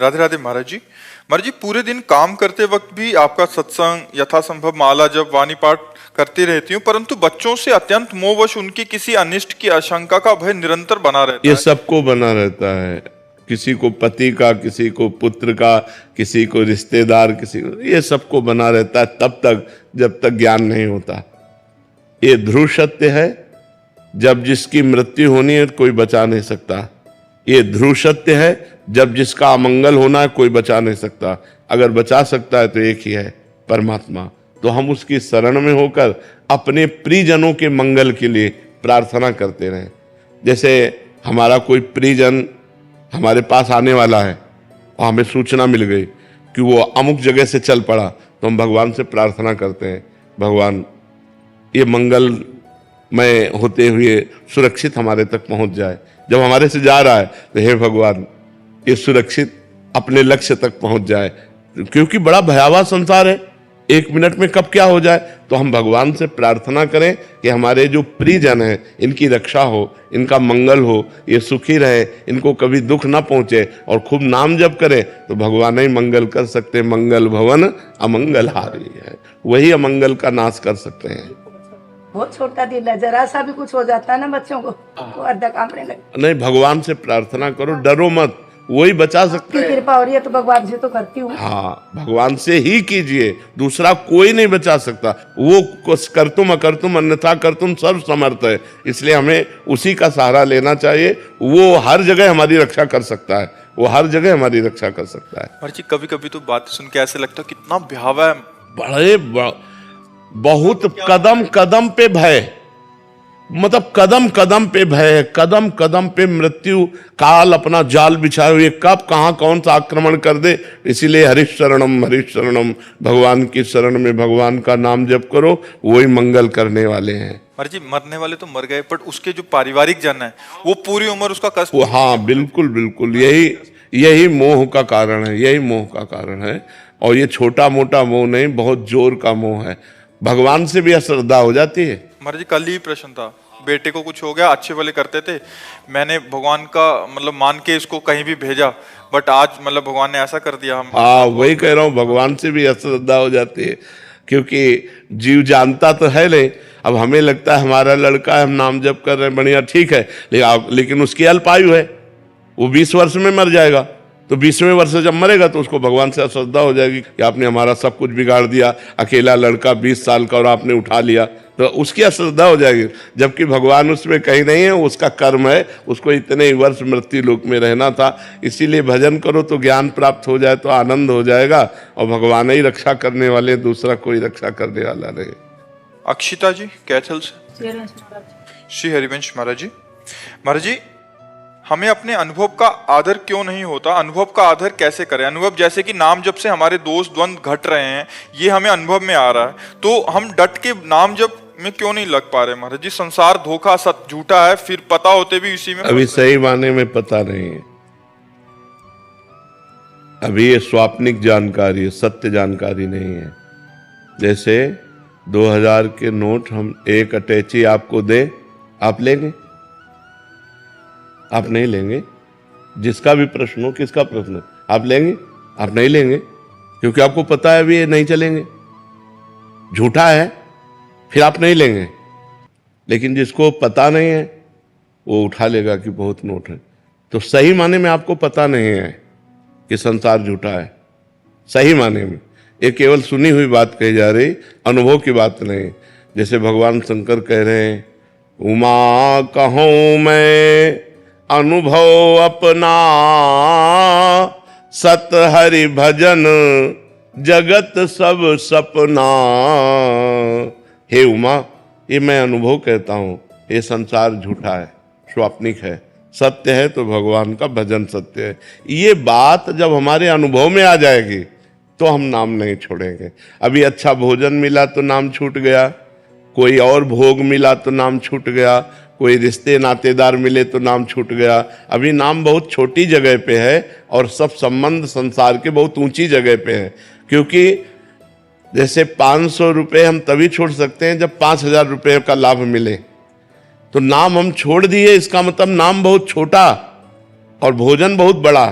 राधे राधे महाराज जी। महाराज जी, पूरे दिन काम करते वक्त भी आपका सत्संग यथासंभव माला जप वाणी पाठ करती रहती हूँ, परंतु बच्चों से अत्यंत मोहवश उनकी किसी अनिष्ट की आशंका का भय निरंतर बना रहता है। ये सबको बना रहता है, किसी को पति का, किसी को पुत्र का, किसी को रिश्तेदार, किसी को, ये सबको बना रहता है तब तक जब तक ज्ञान नहीं होता। ये ध्रुव सत्य है, जब जिसकी मृत्यु होनी है कोई बचा नहीं सकता। ये ध्रुव सत्य है, जब जिसका अमंगल होना है कोई बचा नहीं सकता। अगर बचा सकता है तो एक ही है, परमात्मा। तो हम उसकी शरण में होकर अपने प्रियजनों के मंगल के लिए प्रार्थना करते रहें। जैसे हमारा कोई प्रियजन हमारे पास आने वाला है और हमें सूचना मिल गई कि वो अमुक जगह से चल पड़ा, तो हम भगवान से प्रार्थना करते हैं, भगवान ये मंगलमय होते हुए सुरक्षित हमारे तक पहुंच जाए। जब हमारे से जा रहा है तो हे भगवान ये सुरक्षित अपने लक्ष्य तक पहुंच जाए, क्योंकि बड़ा भयावह संसार है, एक मिनट में कब क्या हो जाए। तो हम भगवान से प्रार्थना करें कि हमारे जो प्रियजन हैं इनकी रक्षा हो, इनका मंगल हो, ये सुखी रहे, इनको कभी दुख ना पहुंचे, और खूब नाम जप करें तो भगवान ही मंगल कर सकते। मंगल भवन अमंगल हारी है, वही अमंगल का नाश कर सकते हैं। बहुत छोटा दिल है, जरा सा भी कुछ हो जाता है ना बच्चों को तो अर्धा कांपने लगता। नहीं, भगवान से प्रार्थना करो, डरो मत, वही बचा सकते हैं। कृपा हो रही है तो भगवान से तो करती हूँ। हाँ, भगवान से ही कीजिए, दूसरा कोई नहीं बचा सकता। वो कर्तुम अकर्तुम अन्यथा कर्तुम सर्व समर्थ है, इसलिए हमें उसी का सहारा लेना चाहिए। वो हर जगह हमारी रक्षा कर सकता है, वो हर जगह हमारी रक्षा कर सकता है। महाराज जी, कभी कभी तो बात सुन के ऐसे लगता है कितना भयावह है। बड़े बहुत कदम कदम पे भय, मतलब कदम कदम पे भय, कदम कदम पे मृत्यु काल अपना जाल बिछाए हुए, कब कहाँ कौन सा आक्रमण कर दे। इसीलिए हरिश शरणम, भगवान की शरण में भगवान का नाम जप करो, वही मंगल करने वाले हैं। महाराज जी, मरने वाले तो मर गए, बट उसके जो पारिवारिक जन है वो पूरी उम्र उसका कष्ट। हाँ, बिल्कुल बिल्कुल, यही मोह का कारण है, यही मोह का कारण है। और ये छोटा मोटा मोह नहीं, बहुत जोर का मोह है। भगवान से भी अश्रद्धा हो जाती है। महाराज जी, कल ही प्रश्न था, बेटे को कुछ हो गया, अच्छे वाले करते थे, मैंने भगवान का मतलब मान के इसको कहीं भी भेजा, बट आज मतलब भगवान ने ऐसा कर दिया। हम हाँ, वही कह रहा हूँ, भगवान से भी अश्रद्धा हो जाती है, क्योंकि जीव जानता तो है नहीं। अब हमें लगता है हमारा लड़का है, हम नाम जप कर रहे हैं, बढ़िया ठीक है, लेकिन उसकी अल्पायु है, वो 20 वर्ष में मर जाएगा। तो 20वें वर्ष जब मरेगा तो उसको भगवान से अश्रद्धा हो जाएगी कि आपने हमारा सब कुछ बिगाड़ दिया, अकेला लड़का 20 साल का और आपने उठा लिया, तो उसकी अश्रद्धा हो जाएगी। जबकि भगवान उसमें कहीं नहीं है, उसका कर्म है, उसको इतने ही वर्ष मृत्यु लोक में रहना था। इसीलिए भजन करो तो ज्ञान प्राप्त हो जाए तो आनंद हो जाएगा, और भगवान ही रक्षा करने वाले, दूसरा कोई रक्षा करने वाला नहीं। अक्षिता जी कैथल से। श्री हरिवंश महाराज जी। महाराज जी, हमें अपने अनुभव का आदर क्यों नहीं होता? अनुभव का आदर कैसे करें? अनुभव जैसे कि नाम जप से हमारे दोष द्वंद्व घट रहे हैं, ये हमें अनुभव में आ रहा है, तो हम डट के नाम जप में क्यों नहीं लग पा रहे? महाराज जी, संसार धोखा सत्य झूठा है, फिर पता होते भी इसी में अभी सही माने में पता नहीं है। अभी ये स्वाप्निक जानकारी है, सत्य जानकारी नहीं है। जैसे 2000 के नोट हम एक अटैची आपको दे, आप लेंगे? आप नहीं लेंगे। जिसका भी प्रश्न हो, किसका प्रश्न, आप लेंगे? आप नहीं लेंगे, क्योंकि आपको पता है अभी ये नहीं चलेंगे, झूठा है, फिर आप नहीं लेंगे। लेकिन जिसको पता नहीं है वो उठा लेगा कि बहुत नोट है। तो सही माने में आपको पता नहीं है कि संसार झूठा है, सही माने में। ये केवल सुनी हुई बात कही जा रही, अनुभव की बात नहीं। जैसे भगवान शंकर कह रहे हैं, उमा कहूँ मैं अनुभव अपना, सत हरि भजन जगत सब सपना। हे उमा, ये मैं अनुभव कहता हूँ, ये संसार झूठा है, स्वाप्निक है, सत्य है तो भगवान का भजन सत्य है। ये बात जब हमारे अनुभव में आ जाएगी तो हम नाम नहीं छोड़ेंगे। अभी अच्छा भोजन मिला तो नाम छूट गया, कोई और भोग मिला तो नाम छूट गया, कोई रिश्ते नातेदार मिले तो नाम छूट गया। अभी नाम बहुत छोटी जगह पे है और सब संबंध संसार के बहुत ऊंची जगह पे है। क्योंकि जैसे 500 रुपये हम तभी छोड़ सकते हैं जब 5000 रुपये का लाभ मिले, तो नाम हम छोड़ दिए, इसका मतलब नाम बहुत छोटा और भोजन बहुत बड़ा।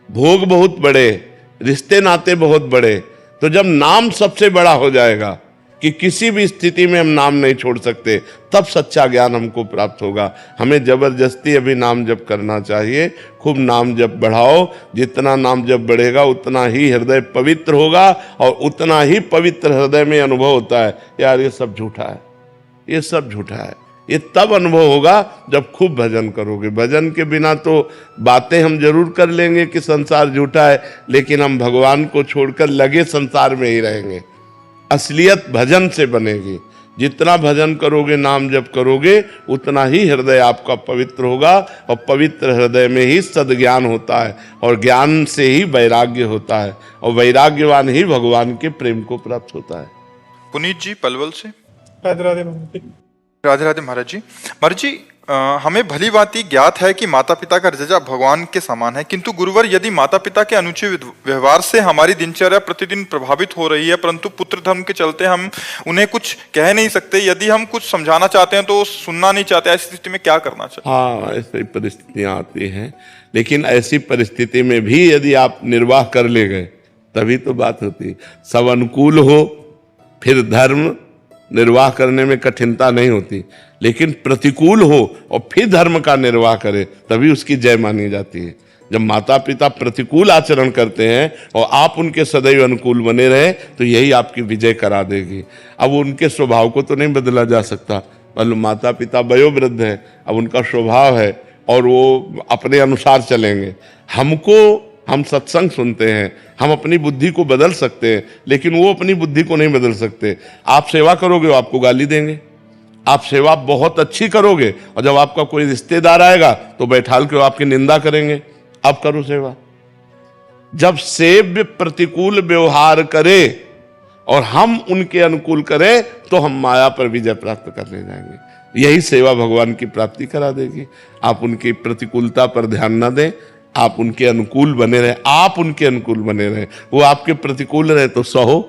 भोग बहुत बड़े, रिश्ते नाते बहुत बड़े। तो जब नाम सबसे बड़ा हो जाएगा कि किसी भी स्थिति में हम नाम नहीं छोड़ सकते, तब सच्चा ज्ञान हमको प्राप्त होगा। हमें जबरदस्ती अभी नाम जप करना चाहिए। खूब नाम जप बढ़ाओ, जितना नाम जप बढ़ेगा उतना ही हृदय पवित्र होगा, और उतना ही पवित्र हृदय में अनुभव होता है यार ये सब झूठा है, ये सब झूठा है। ये तब अनुभव होगा जब खूब भजन करोगे। भजन के बिना तो बातें हम जरूर कर लेंगे कि संसार झूठा है, लेकिन हम भगवान को छोड़कर लगे संसार में ही रहेंगे। असलियत भजन से बनेगी। जितना भजन करोगे, नाम जप करोगे, उतना ही हृदय आपका पवित्र होगा, और पवित्र हृदय में ही सद्ज्ञान होता है, और ज्ञान से ही वैराग्य होता है, और वैराग्यवान ही भगवान के प्रेम को प्राप्त होता है। पुनीत जी पलवल से। राधे राधे महाराज। राधे राधे महाराज जी। महाराज जी, हमें भली भांति ज्ञात है कि माता पिता का दर्जा भगवान के समान है, किंतु गुरुवर यदि माता पिता के अनुचित व्यवहार से हमारी दिनचर्या प्रतिदिन प्रभावित हो रही है, परंतु पुत्र धर्म के चलते हम उन्हें कुछ कह नहीं सकते, यदि हम कुछ समझाना चाहते हैं तो सुनना नहीं चाहते, ऐसी स्थिति में क्या करना चाहिए? हाँ, ऐसी परिस्थितियां आती हैं, लेकिन ऐसी परिस्थिति में भी यदि आप निर्वाह कर ले गए तभी तो बात होती। सब अनुकूल हो फिर धर्म निर्वाह करने में कठिनता नहीं होती, लेकिन प्रतिकूल हो और फिर धर्म का निर्वाह करे तभी उसकी जय मानी जाती है। जब माता पिता प्रतिकूल आचरण करते हैं और आप उनके सदैव अनुकूल बने रहे तो यही आपकी विजय करा देगी। अब उनके स्वभाव को तो नहीं बदला जा सकता, मतलब माता पिता वयोवृद्ध हैं, अब उनका स्वभाव है और वो अपने अनुसार चलेंगे। हम सत्संग सुनते हैं, हम अपनी बुद्धि को बदल सकते हैं, लेकिन वो अपनी बुद्धि को नहीं बदल सकते। आप सेवा करोगे वो आपको गाली देंगे, आप सेवा बहुत अच्छी करोगे और जब आपका कोई रिश्तेदार आएगा तो बैठाल के आपकी निंदा करेंगे। आप करो सेवा। जब सेव्य प्रतिकूल व्यवहार करे और हम उनके अनुकूल करें तो हम माया पर विजय प्राप्त कर ले जाएंगे। यही सेवा भगवान की प्राप्ति करा देगी। आप उनकी प्रतिकूलता पर ध्यान न दें, आप उनके अनुकूल बने रहे, आप उनके अनुकूल बने रहे। वो आपके प्रतिकूल रहे तो सहो,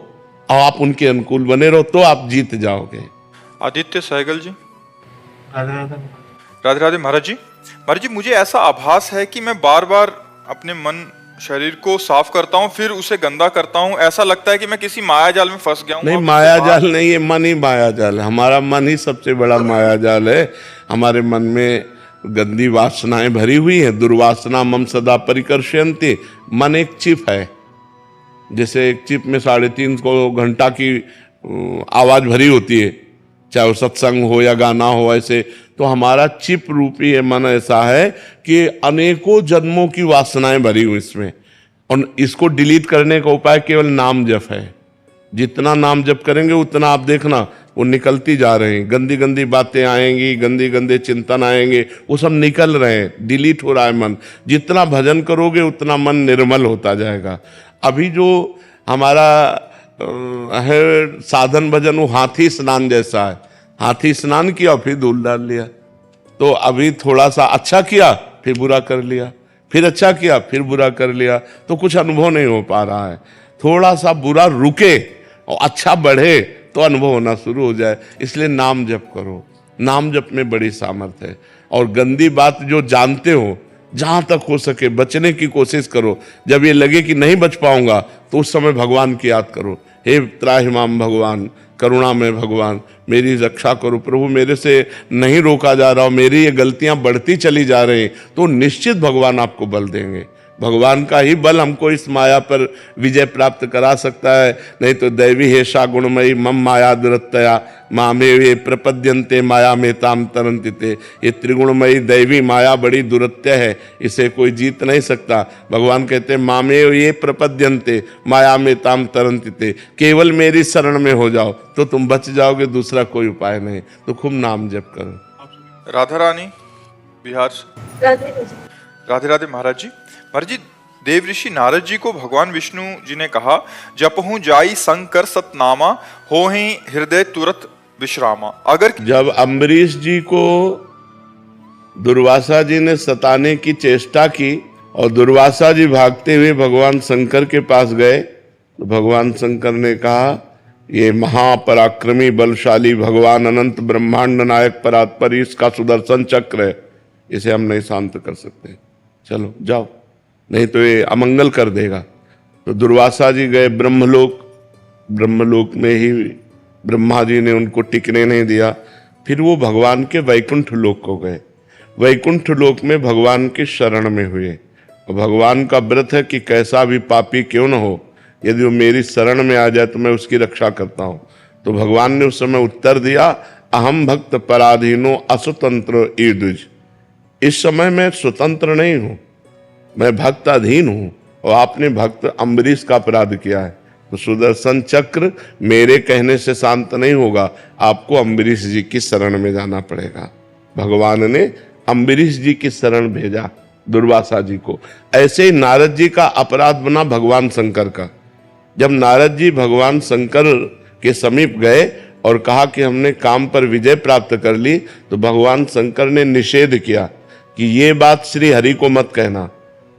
और आप उनके अनुकूल बने रहो तो आप जीत जाओगे। आदित्य सहगल जी। राधे राधे। राधे राधे महाराज जी। महाराज जी, मुझे ऐसा आभास है कि मैं बार बार अपने मन शरीर को साफ करता हूँ फिर उसे गंदा करता हूँ। ऐसा लगता है कि मैं किसी माया जाल में फंस गया हूँ। नहीं, माया जाल नहीं, ये मन ही माया जाल है। हमारा मन ही सबसे बड़ा माया जाल है। हमारे मन में गंदी वासनाएं भरी हुई है। दुर्वासना मम सदा परिकर्षयन्ति। मन एक चिप है, जैसे एक चिप में 3.5 घंटा की आवाज भरी होती है, चाहे वो सत्संग हो या गाना हो। ऐसे तो हमारा चिप रूपी है मन ऐसा है कि अनेकों जन्मों की वासनाएं भरी हुई इसमें, और इसको डिलीट करने का उपाय केवल नाम जप है। जितना नाम जप करेंगे उतना आप देखना वो निकलती जा रही हैं। गंदी गंदी बातें आएंगी, गंदे गंदे चिंतन आएंगे, वो सब निकल रहे हैं, डिलीट हो रहा है मन। जितना भजन करोगे उतना मन निर्मल होता जाएगा। अभी जो हमारा है साधन भजन, वो हाथी स्नान जैसा है। हाथी स्नान किया फिर धूल डाल लिया, तो अभी थोड़ा सा अच्छा किया फिर बुरा कर लिया, फिर अच्छा किया फिर बुरा कर लिया, तो कुछ अनुभव नहीं हो पा रहा है। थोड़ा सा बुरा रुके और अच्छा बढ़े तो अनुभव होना शुरू हो जाए। इसलिए नाम जप करो। नाम जप में बड़ी सामर्थ्य है। और गंदी बात जो जानते हो, जहां तक हो सके बचने की कोशिश करो। जब ये लगे कि नहीं बच पाऊंगा तो उस समय भगवान की याद करो। हे त्राहिमाम भगवान, करुणा में भगवान, मेरी रक्षा करो प्रभु, मेरे से नहीं रोका जा रहा, मेरी ये गलतियां बढ़ती चली जा रही, तो निश्चित भगवान आपको बल देंगे। भगवान का ही बल हमको इस माया पर विजय प्राप्त करा सकता है। नहीं तो दैवी हेषा गुणमयी मम माया दुरत्तया मामे ये प्रपद्यन्ते माया में ताम तरंतिते। ये त्रिगुणमयी दैवी माया बड़ी दुरत्य है, इसे कोई जीत नहीं सकता। भगवान कहते हैं मामे ये प्रपद्यन्ते माया में ताम तरंतिते। केवल मेरी शरण में हो जाओ तो तुम बच जाओगे, दूसरा कोई उपाय नहीं। तो खूब नाम जप करो। राधा रानी बिहार से। राधे राधे महाराज जी। महाराज जी, देव ऋषि नारद जी को भगवान विष्णु जी ने कहा, जपहूं जाई संकर सतनामा, हो ही हृदय तुरत विश्रामा। अगर जब अम्बरीश जी को दुर्वासा जी ने सताने की चेष्टा की और दुर्वासा जी भागते हुए भगवान शंकर के पास गए, तो भगवान शंकर ने कहा, ये महापराक्रमी बलशाली भगवान अनंत ब्रह्मांड नायक परात्पर, इसका सुदर्शन चक्र है, इसे हम नहीं शांत कर सकते। चलो जाओ। नहीं तो ये अमंगल कर देगा। तो दुर्वासा जी गए ब्रह्मलोक, ब्रह्मलोक में ही ब्रह्मा जी ने उनको टिकने नहीं दिया। फिर वो भगवान के वैकुंठ लोक को गए। वैकुंठ लोक में भगवान के शरण में हुए। और भगवान का व्रत है कि कैसा भी पापी क्यों न हो, यदि वो मेरी शरण में आ जाए तो मैं उसकी रक्षा करता हूँ। तो भगवान ने उस समय उत्तर दिया, अहम भक्त पराधीनो असुतंत्र ईदुज। इस समय मैं स्वतंत्र नहीं हूँ, मैं भक्त अधीन हूँ। और आपने भक्त अम्बरीश का अपराध किया है, तो सुदर्शन चक्र मेरे कहने से शांत नहीं होगा, आपको अम्बरीश जी की शरण में जाना पड़ेगा। भगवान ने अम्बरीश जी की शरण भेजा दुर्वासा जी को। ऐसे ही नारद जी का अपराध बना भगवान शंकर का। जब नारद जी भगवान शंकर के समीप गए और कहा कि हमने काम पर विजय प्राप्त कर ली, तो भगवान शंकर ने निषेध किया कि ये बात श्री हरि को मत कहना।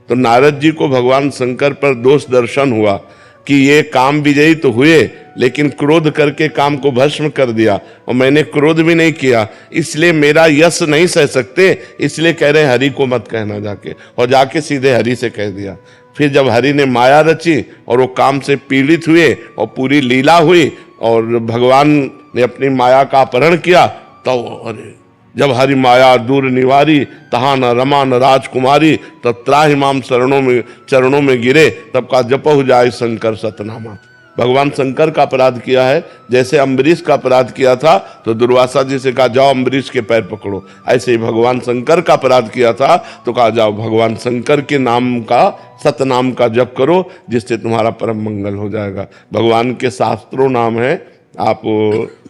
तो नारद जी को भगवान शंकर पर दोष दर्शन हुआ कि ये काम विजयी तो हुए, लेकिन क्रोध करके काम को भस्म कर दिया, और मैंने क्रोध भी नहीं किया, इसलिए मेरा यश नहीं सह सकते, इसलिए कह रहे हरि को मत कहना जाके। और जाके सीधे हरि से कह दिया। फिर जब हरि ने माया रची और वो काम से पीड़ित हुए और पूरी लीला हुई और भगवान ने अपनी माया का अपहरण किया, तो जब हरि माया दूर निवारी, तहा न रमा न राजकुमारी, तब त्राहि माम चरणों में गिरे, तब का जपहु जाए शंकर सतनामा। भगवान शंकर का अपराध किया है। जैसे अम्बरीश का अपराध किया था तो दुर्वासा जी से कहा जाओ अम्बरीश के पैर पकड़ो, ऐसे ही भगवान शंकर का अपराध किया था तो कहा जाओ भगवान शंकर के नाम का, सतनाम का जप करो, जिससे तुम्हारा परम मंगल हो जाएगा। भगवान के शास्त्रों नाम है, आप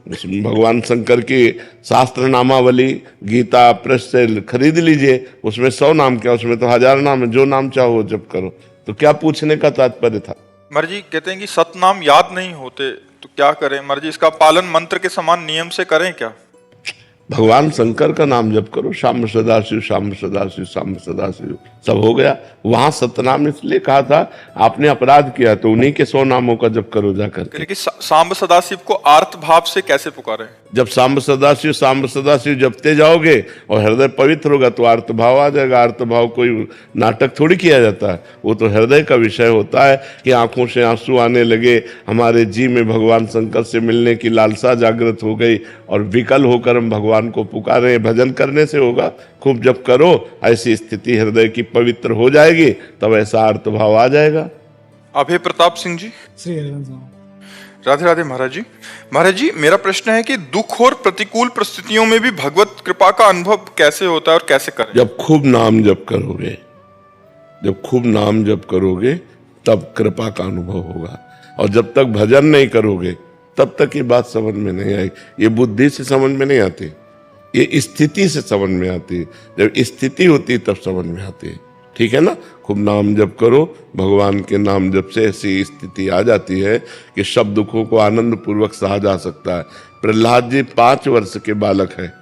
भगवान शंकर की शास्त्र नामावली गीता प्रेस से खरीद लीजिए, उसमें 100 नाम क्या, उसमें तो 1000 नाम है, जो नाम चाहो जप करो। तो क्या पूछने का तात्पर्य था? मर्जी कहते हैं कि सतनाम याद नहीं होते तो क्या करें मर्जी, इसका पालन मंत्र के समान नियम से करें क्या? भगवान शंकर का नाम जप करो, शाम सदाशिव शाम सदाशिव शाम सदाशिव, सब हो गया। वहां सतनाम इसलिए कहा था, आपने अपराध किया तो उन्हीं के 100 नामों का जप करो जाकर। लेकिन सांब सदाशिव को आर्त भाव से कैसे पुकारें? जब सांब सदाशिव जपते जाओगे और हृदय पवित्र होगा तो आर्त भाव आ जाएगा। आर्त भाव कोई नाटक थोड़ी किया जाता है, वो तो हृदय का विषय होता है कि आंखों से आंसू आने लगे, हमारे जी में भगवान शंकर से मिलने की लालसा जागृत हो गई और विकल होकर हम भगवान को पुकारे। भजन करने से होगा, खूब जप करो, ऐसी स्थिति हृदय की पवित्र हो जाएगी, तब ऐसा आर्त भाव आ जाएगा। अभय प्रताप सिंह जी, श्री हरिवंश। राधे राधे महाराज जी। महाराज जी, मेरा प्रश्न है कि दुख और प्रतिकूल परिस्थितियों में भी भगवत कृपा का अनुभव कैसे होता है और कैसे करें? जब खूब नाम जप करोगे, जब खूब नाम जप करोगे तब कृपा का अनुभव होगा। और जब तक भजन नहीं करोगे तब तक ये बात समझ में नहीं आएगी। ये बुद्धि से समझ में नहीं आती, ये स्थिति से समझ में आती है। जब स्थिति होती है तब समझ में आती है। ठीक है ना? खूब नाम जप करो, भगवान के नाम जप से ऐसी स्थिति आ जाती है कि सब दुखों को आनंद पूर्वक सहा जा सकता है। प्रहलाद जी 5 वर्ष के बालक है,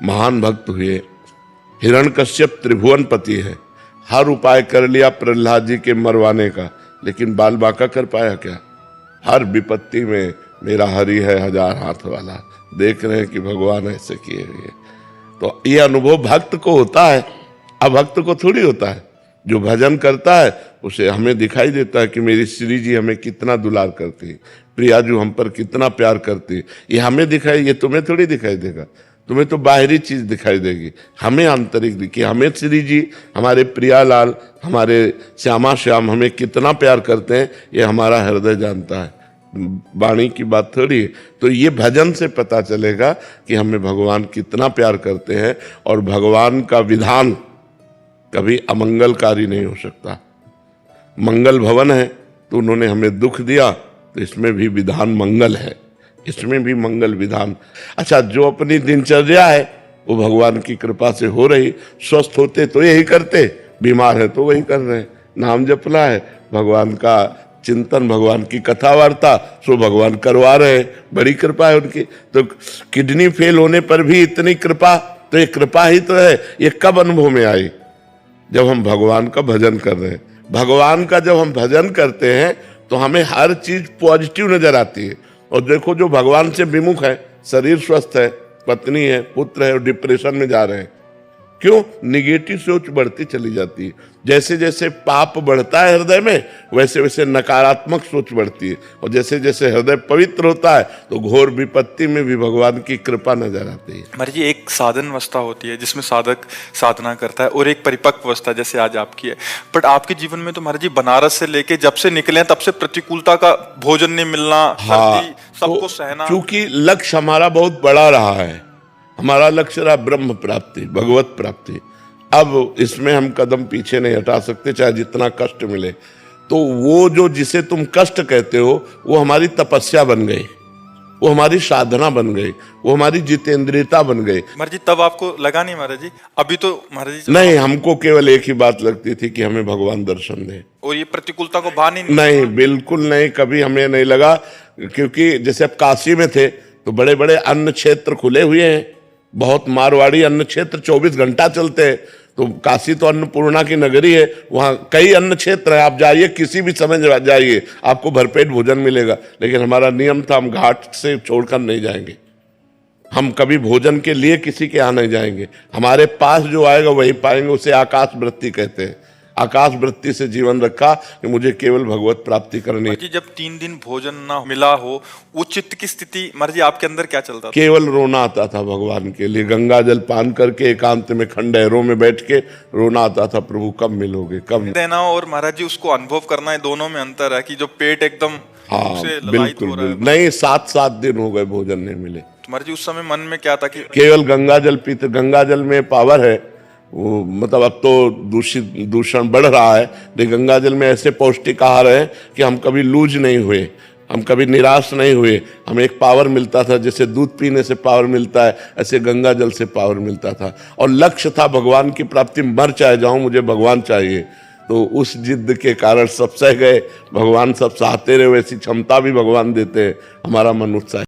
महान भक्त हुए। हिरण्यकश्यप त्रिभुवन पति है, हर उपाय कर लिया प्रहलाद जी के मरवाने का, लेकिन बाल बांका कर पाया क्या? हर विपत्ति में मेरा हरि है 1000 हाथ वाला। देख रहे हैं कि भगवान ऐसे किए हुए। तो ये अनुभव भक्त को होता है, अभक्त को थोड़ी होता है। जो भजन करता है उसे हमें दिखाई देता है कि मेरी श्री जी हमें कितना दुलार करती है, प्रिया जी हम पर कितना प्यार करती है। ये हमें दिखाई, ये तुम्हें थोड़ी दिखाई देगा। तुम्हें तो बाहरी चीज दिखाई देगी, हमें आंतरिक कि हमें श्री जी, हमारे प्रियालाल, हमारे श्यामा श्याम हमें कितना प्यार करते हैं, ये हमारा हृदय जानता है, वाणी की बात थोड़ी है। तो ये भजन से पता चलेगा कि हमें भगवान कितना प्यार करते हैं। और भगवान का विधान कभी अमंगलकारी नहीं हो सकता। मंगल भवन है तो उन्होंने हमें दुख दिया, तो इसमें भी विधान मंगल है, इसमें भी मंगल विधान। अच्छा, जो अपनी दिनचर्या है वो भगवान की कृपा से हो रही। स्वस्थ होते तो यही करते, बीमार है तो वही कर रहे। नाम जपना है, भगवान का चिंतन, भगवान की कथा वार्ता, सो भगवान करवा रहे। बड़ी कृपा है उनकी। तो किडनी फेल होने पर भी इतनी कृपा, तो ये कृपा ही तो है। ये कब अनुभव में आई? जब हम भगवान का भजन कर रहे हैं। भगवान का जब हम भजन करते हैं तो हमें हर चीज पॉजिटिव नजर आती है। और देखो, जो भगवान से विमुख है, शरीर स्वस्थ है, पत्नी है, पुत्र है, और डिप्रेशन में जा रहे हैं, क्यों? निगेटिव सोच बढ़ती चली जाती है। जैसे जैसे पाप बढ़ता है हृदय में, वैसे वैसे नकारात्मक सोच बढ़ती है, और जैसे जैसे हृदय पवित्र होता है तो घोर विपत्ति में भी भगवान की कृपा नजर आती है। महाराज जी, एक साधन अवस्था होती है जिसमें साधक साधना करता है, और एक परिपक्व अवस्था जैसे आज आपकी है। बट आपके जीवन में तो महाराज जी बनारस से लेके जब से निकले हैं तब से प्रतिकूलता का, भोजन नहीं मिलना, सर्दी, सबको तो सहना। चूंकि लक्ष्य हमारा बहुत बड़ा रहा है, हमारा लक्ष्य रहा ब्रह्म प्राप्ति, भगवत प्राप्ति। अब इसमें हम कदम पीछे नहीं हटा सकते, चाहे जितना कष्ट मिले। तो वो जो जिसे तुम कष्ट कहते हो वो हमारी तपस्या बन गई, वो हमारी साधना बन गई, वो हमारी जितेंद्रियता बन गई। महाराज जी तब आपको लगा नहीं महाराज जी? अभी तो महाराज जी नहीं, हमको केवल एक ही बात लगती थी कि हमें भगवान दर्शन दे, और ये प्रतिकूलता को भान ही नहीं, बिल्कुल नहीं, कभी हमें नहीं लगा। क्योंकि जैसे अब काशी में थे तो बड़े बड़े अन्न क्षेत्र खुले हुए हैं, बहुत मारवाड़ी अन्न क्षेत्र 24 घंटा चलते हैं। तो काशी तो अन्नपूर्णा की नगरी है, वहाँ कई अन्न क्षेत्र है, आप जाइए किसी भी समय जाइए आपको भरपेट भोजन मिलेगा। लेकिन हमारा नियम था हम घाट से छोड़कर नहीं जाएंगे, हम कभी भोजन के लिए किसी के यहाँ नहीं जाएंगे, हमारे पास जो आएगा वही पाएंगे। उसे आकाश वृत्ति कहते हैं। आकाश वृत्ति से जीवन रखा कि मुझे केवल भगवत प्राप्ति करनी है। जी जब 3 दिन भोजन ना मिला हो, वो चित्त की स्थिति महाराज जी आपके अंदर क्या चलता था? केवल रोना आता था भगवान के लिए, गंगा जल पान करके एकांत में खंडहरों में बैठ के रोना आता था, प्रभु कब मिलोगे, कब देना और महाराज जी उसको अनुभव करना है, दोनों में अंतर है कि जो पेट एकदम हाँ से ललायित बिल्कुल हो रहा है। नहीं, 7 दिन हो गए भोजन नहीं मिले। तो महाराज जी उस समय मन में क्या था कि केवल गंगा जल पीते, गंगा जल में पावर है वो, मतलब अब तो दूषण बढ़ रहा है, लेकिन गंगा जल में ऐसे पौष्टिक आहार है कि हम कभी लूज नहीं हुए, हम कभी निराश नहीं हुए। हमें एक पावर मिलता था, जैसे दूध पीने से पावर मिलता है ऐसे गंगा जल से पावर मिलता था। और लक्ष्य था भगवान की प्राप्ति, मर चाहे जाऊं मुझे भगवान चाहिए। तो उस जिद के कारण सब सह गए, भगवान सब सहते रहे, वैसी क्षमता भी भगवान देते हैं, हमारा मन उत्साह